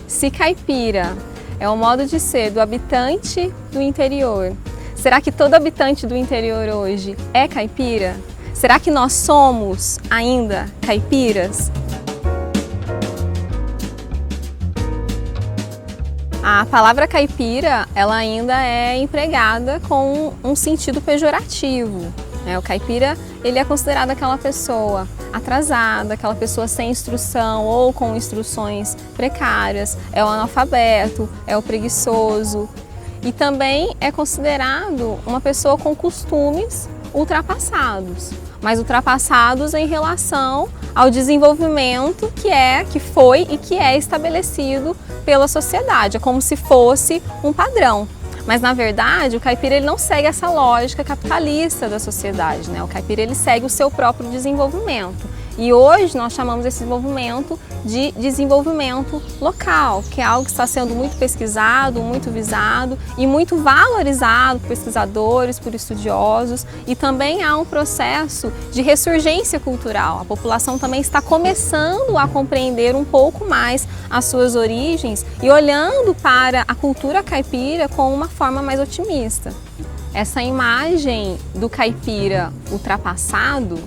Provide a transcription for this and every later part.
Se caipira é o modo de ser do habitante do interior, será que todo habitante do interior hoje é caipira? Será que nós somos ainda caipiras? A palavra caipira, ela ainda é empregada com um sentido pejorativo. O caipira, ele é considerado aquela pessoa atrasada, aquela pessoa sem instrução ou com instruções precárias, é o analfabeto, é o preguiçoso e também é considerado uma pessoa com costumes ultrapassados, mas ultrapassados em relação ao desenvolvimento que foi e que é estabelecido pela sociedade, é como se fosse um padrão. Mas na verdade o caipira ele não segue essa lógica capitalista da sociedade, O caipira ele segue o seu próprio desenvolvimento. E hoje nós chamamos esse desenvolvimento de desenvolvimento local, que é algo que está sendo muito pesquisado, muito visado e muito valorizado por pesquisadores, por estudiosos. E também há um processo de ressurgência cultural. A população também está começando a compreender um pouco mais as suas origens e olhando para a cultura caipira com uma forma mais otimista. Essa imagem do caipira ultrapassado,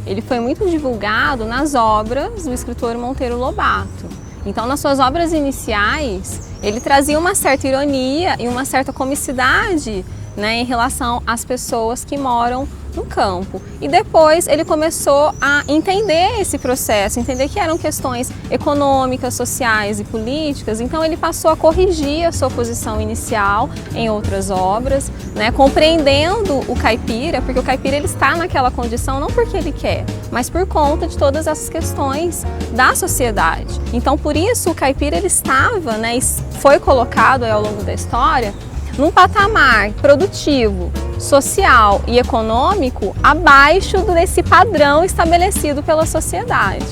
ele foi muito divulgado nas obras do escritor Monteiro Lobato. Então, nas suas obras iniciais, ele trazia uma certa ironia e uma certa comicidade, em relação às pessoas que moram no campo. E depois ele começou a entender esse processo, entender que eram questões econômicas, sociais e políticas. Então ele passou a corrigir a sua posição inicial em outras obras, compreendendo o caipira, porque o caipira ele está naquela condição não porque ele quer, mas por conta de todas essas questões da sociedade. Então por isso o caipira ele estava, e foi colocado ao longo da história num patamar produtivo, social e econômico abaixo desse padrão estabelecido pela sociedade.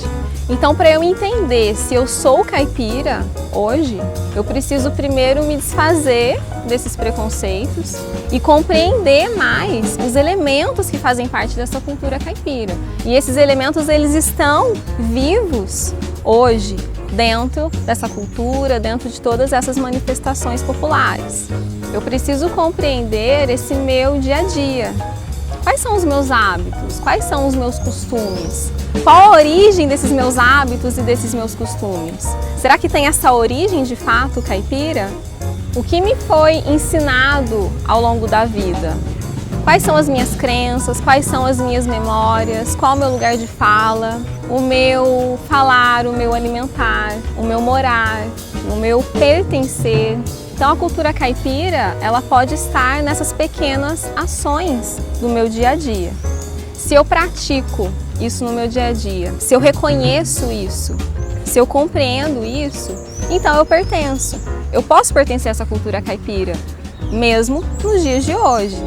Então, para eu entender se eu sou caipira hoje, eu preciso primeiro me desfazer desses preconceitos e compreender mais os elementos que fazem parte dessa cultura caipira. E esses elementos eles estão vivos hoje dentro dessa cultura, dentro de todas essas manifestações populares. Eu preciso compreender esse meu dia a dia. Quais são os meus hábitos? Quais são os meus costumes? Qual a origem desses meus hábitos e desses meus costumes? Será que tem essa origem de fato caipira? O que me foi ensinado ao longo da vida? Quais são as minhas crenças? Quais são as minhas memórias? Qual o meu lugar de fala? O meu falar, o meu alimentar, o meu morar, o meu pertencer. Então a cultura caipira, ela pode estar nessas pequenas ações do meu dia a dia. Se eu pratico isso no meu dia a dia, se eu reconheço isso, se eu compreendo isso, então eu pertenço. Eu posso pertencer a essa cultura caipira, mesmo nos dias de hoje.